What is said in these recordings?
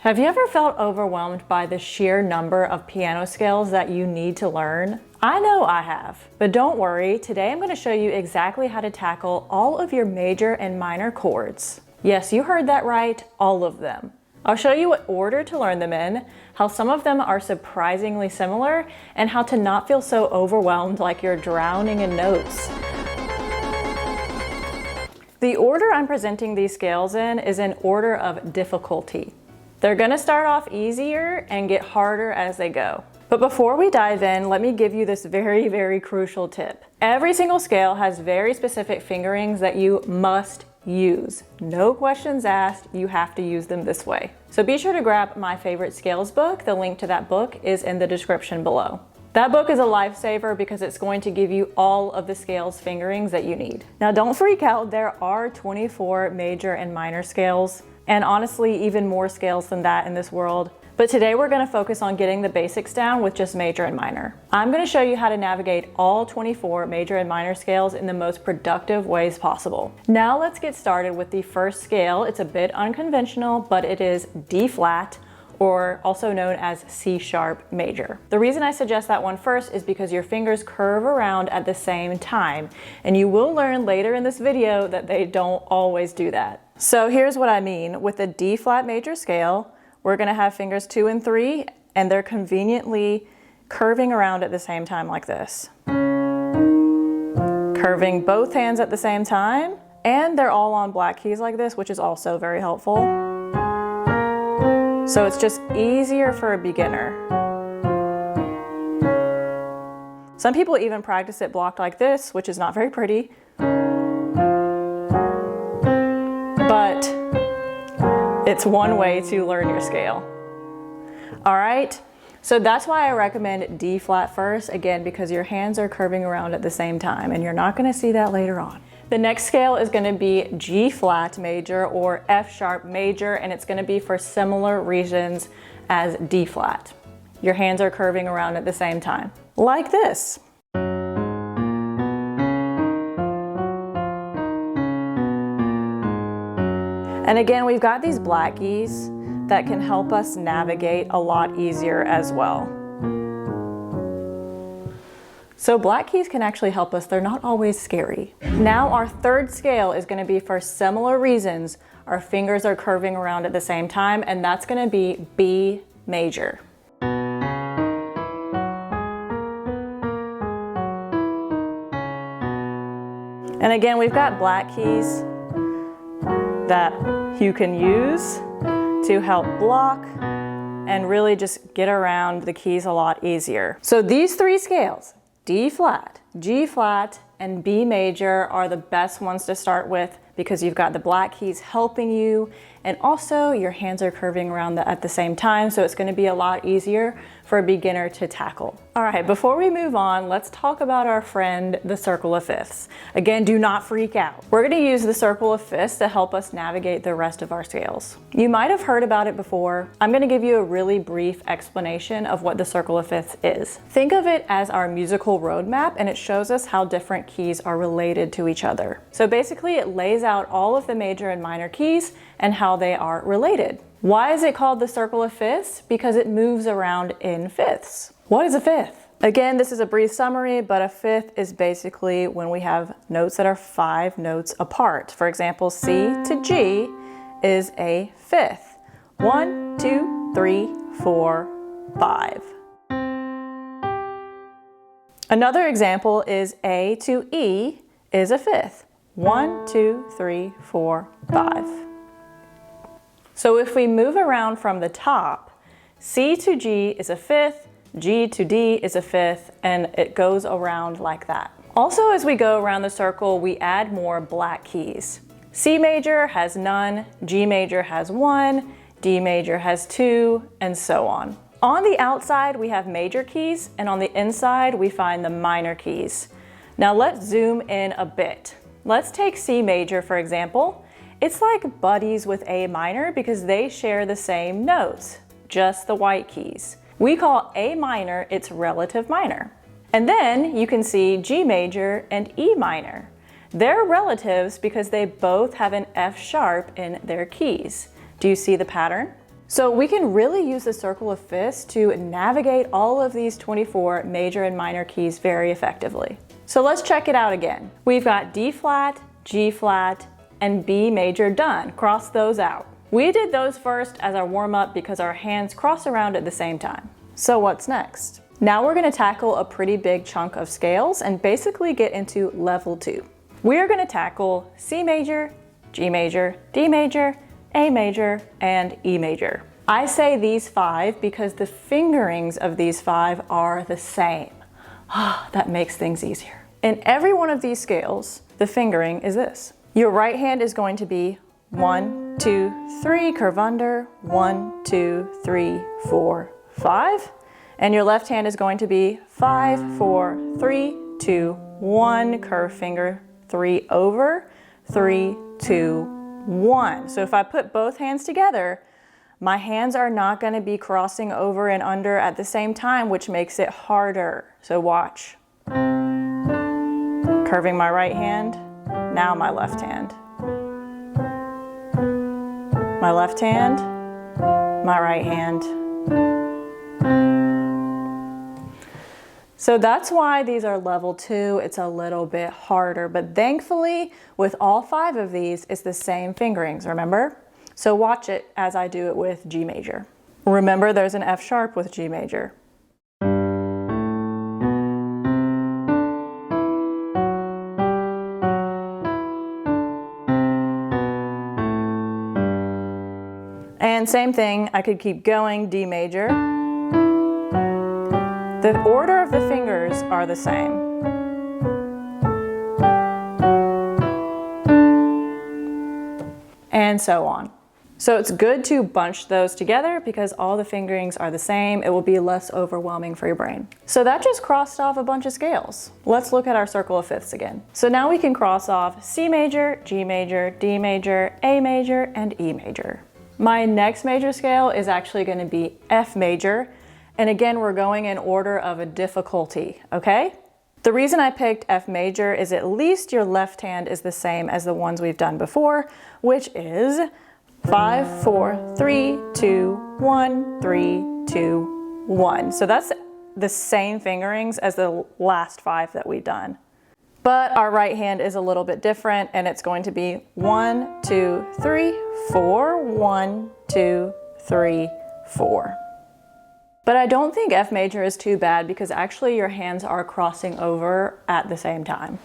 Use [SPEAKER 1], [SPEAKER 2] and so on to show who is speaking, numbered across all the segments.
[SPEAKER 1] Have you ever felt overwhelmed by the sheer number of piano scales that you need to learn? I know I have, but don't worry, today I'm going to show you exactly how to tackle all of your major and minor chords. Yes, you heard that right, all of them. I'll show you what order to learn them in, how some of them are surprisingly similar, and how to not feel so overwhelmed like you're drowning in notes. The order I'm presenting these scales in is in order of difficulty. They're gonna start off easier and get harder as they go. But before we dive in, let me give you this very crucial tip. Every single scale has very specific fingerings that you must use. No questions asked, you have to use them this way. So be sure to grab my favorite scales book. The link to that book is in the description below. That book is a lifesaver because it's going to give you all of the scales fingerings that you need. Now don't freak out, there are 24 major and minor scales, and honestly even more scales than that in this world. But today we're going to focus on getting the basics down with just major and minor. I'm going to show you how to navigate all 24 major and minor scales in the most productive ways possible. Now let's get started with the first scale. It's a bit unconventional, but it is D flat, or also known as C sharp major. The reason I suggest that one first is because your fingers curve around at the same time, and you will learn later in this video that they don't always do that. So here's what I mean. With the D flat major scale, we're gonna have fingers 2 and 3, and they're conveniently curving around at the same time like this. Curving both hands at the same time, and they're all on black keys like this, which is also very helpful. So it's just easier for a beginner. Some people even practice it blocked like this, which is not very pretty. But it's one way to learn your scale. All right, so that's why I recommend D flat first, again, because your hands are curving around at the same time, and you're not gonna see that later on. The next scale is gonna be G flat major or F sharp major, and it's gonna be for similar reasons as D flat. Your hands are curving around at the same time, like this. And again, we've got these black keys that can help us navigate a lot easier as well. So black keys can actually help us. They're not always scary. Now our third scale is gonna be for similar reasons. Our fingers are curving around at the same time, and that's gonna be B major. And again, we've got black keys that you can use to help block and really just get around the keys a lot easier. So these three scales, D flat, G flat, and B major, are the best ones to start with because you've got the black keys helping you, and also your hands are curving around at the same time, so it's going to be a lot easier for a beginner to tackle. All right, before we move on, let's talk about our friend, the circle of fifths. Again, do not freak out. We're going to use the circle of fifths to help us navigate the rest of our scales. You might have heard about it before. I'm going to give you a really brief explanation of what the circle of fifths is. Think of it as our musical roadmap, and it shows us how different keys are related to each other. So basically, it lays out all of the major and minor keys and how they are related. Why is it called the circle of fifths? Because it moves around in fifths. What is a fifth? Again, this is a brief summary, but a fifth is basically when we have notes that are 5 notes apart. For example, C to G is a fifth. 1, 2, 3, 4, 5. Another example is A to E is a fifth. 1, 2, 3, 4, 5. So if we move around from the top, C to G is a fifth, G to D is a fifth, and it goes around like that. Also, as we go around the circle, we add more black keys. C major has none, G major has 1, D major has 2, and so on. On the outside, we have major keys, and on the inside, we find the minor keys. Now let's zoom in a bit. Let's take C major, for example. It's like buddies with A minor because they share the same notes, just the white keys. We call A minor its relative minor. And then you can see G major and E minor. They're relatives because they both have an F sharp in their keys. Do you see the pattern? So we can really use the circle of fifths to navigate all of these 24 major and minor keys very effectively. So let's check it out again. We've got D flat, G flat, and B major done. Cross those out. We did those first as our warm-up because our hands cross around at the same time. So what's next? Now we're gonna tackle a pretty big chunk of scales and basically get into level 2. We're gonna tackle C major, G major, D major, A major, and E major. I say these 5 because the fingerings of these 5 are the same. That makes things easier. In every one of these scales, the fingering is this. Your right hand is going to be 1, 2, 3, curve under, 1, 2, 3, 4, 5. And your left hand is going to be 5, 4, 3, 2, 1, curve finger, 3 over, 3, 2, 1. So if I put both hands together, my hands are not going to be crossing over and under at the same time, which makes it harder. So watch. Curving my right hand, now my left hand. My left hand, my right hand. So that's why these are level 2. It's a little bit harder, but thankfully with all 5 of these, it's the same fingerings, remember? So watch it as I do it with G major. Remember there's an F sharp with G major. And same thing, I could keep going, D major. The order of the fingers are the same. And so on. So it's good to bunch those together because all the fingerings are the same. It will be less overwhelming for your brain. So that just crossed off a bunch of scales. Let's look at our circle of fifths again. So now we can cross off C major, G major, D major, A major, and E major. My next major scale is actually going to be F major. And again, we're going in order of a difficulty, okay? The reason I picked F major is at least your left hand is the same as the ones we've done before, which is 5, 4, 3, 2, 1, 3, 2, 1. So that's the same fingerings as the last 5 that we've done. But our right hand is a little bit different and it's going to be 1, 2, 3, 4, 1, 2, 3, 4. But I don't think F major is too bad because actually your hands are crossing over at the same time.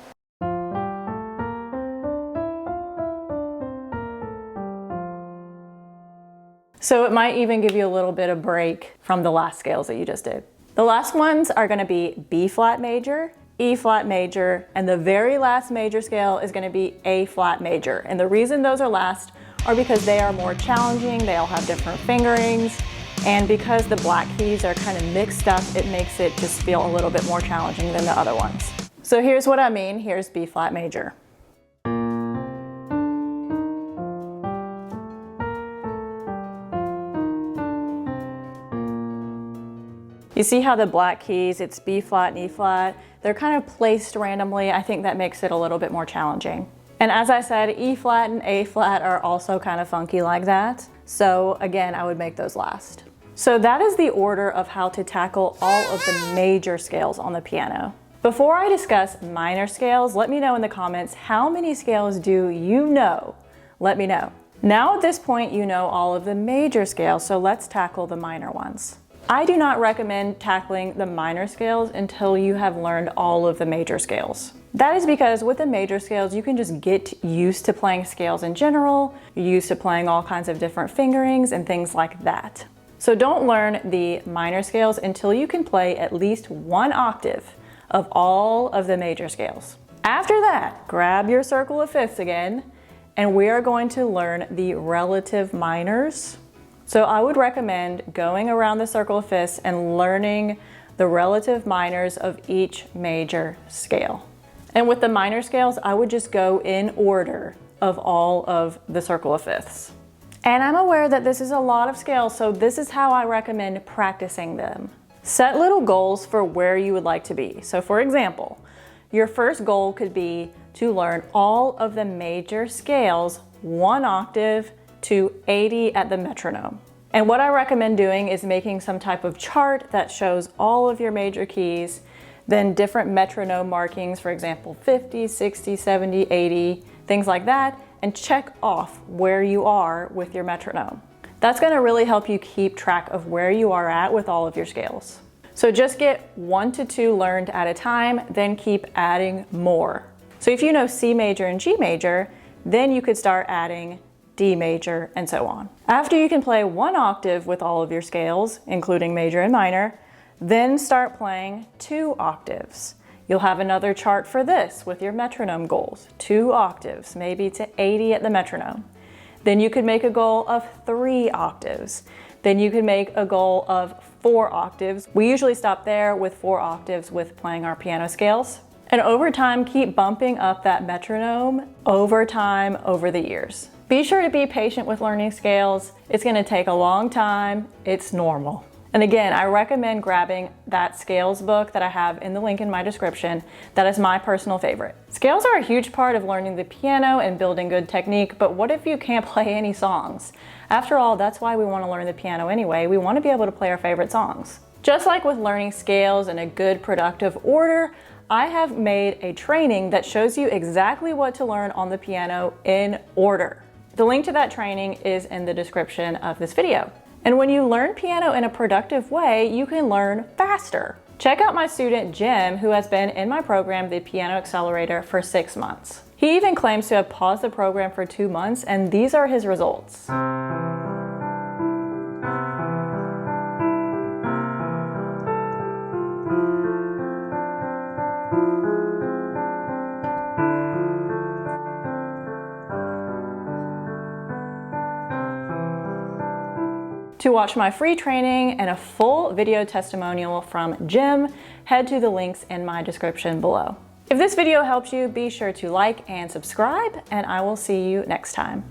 [SPEAKER 1] So it might even give you a little bit of break from the last scales that you just did. The last ones are going to be B flat major, E flat major, and the very last major scale is going to be A flat major. And the reason those are last are because they are more challenging, they all have different fingerings, and because the black keys are kind of mixed up, it makes it just feel a little bit more challenging than the other ones. So here's what I mean, here's B flat major. You see how the black keys, it's B flat and E flat, they're kind of placed randomly. I think that makes it a little bit more challenging. And as I said, E flat and A flat are also kind of funky like that. So again, I would make those last. So that is the order of how to tackle all of the major scales on the piano. Before I discuss minor scales, let me know in the comments, how many scales do you know? Let me know. Now at this point, you know all of the major scales, so let's tackle the minor ones. I do not recommend tackling the minor scales until you have learned all of the major scales. That is because with the major scales, you can just get used to playing scales in general. You're used to playing all kinds of different fingerings and things like that. So don't learn the minor scales until you can play at least 1 octave of all of the major scales. After that, grab your circle of fifths again, and we are going to learn the relative minors. So I would recommend going around the circle of fifths and learning the relative minors of each major scale. And with the minor scales, I would just go in order of all of the circle of fifths. And I'm aware that this is a lot of scales, so this is how I recommend practicing them. Set little goals for where you would like to be. So for example, your first goal could be to learn all of the major scales 1 octave to 80 at the metronome. And what I recommend doing is making some type of chart that shows all of your major keys, then different metronome markings, for example, 50, 60, 70, 80, things like that, and check off where you are with your metronome. That's gonna really help you keep track of where you are at with all of your scales. So just get 1 to 2 learned at a time, then keep adding more. So if you know C major and G major, then you could start adding D major, and so on. After you can play 1 octave with all of your scales, including major and minor, then start playing 2 octaves. You'll have another chart for this with your metronome goals. 2 octaves, maybe to 80 at the metronome. Then you could make a goal of 3 octaves. Then you could make a goal of 4 octaves. We usually stop there with 4 octaves with playing our piano scales. And over time, keep bumping up that metronome over time, over the years. Be sure to be patient with learning scales. It's gonna take a long time. It's normal. And again, I recommend grabbing that scales book that I have in the link in my description. That is my personal favorite. Scales are a huge part of learning the piano and building good technique, but what if you can't play any songs? After all, that's why we wanna learn the piano anyway. We wanna be able to play our favorite songs. Just like with learning scales in a good, productive order, I have made a training that shows you exactly what to learn on the piano in order. The link to that training is in the description of this video. And when you learn piano in a productive way, you can learn faster. Check out my student Jim, who has been in my program, the Piano Accelerator, for 6 months. He even claims to have paused the program for 2 months, and these are his results. To watch my free training and a full video testimonial from Jim, head to the links in my description below. If this video helps you, be sure to like and subscribe, and I will see you next time.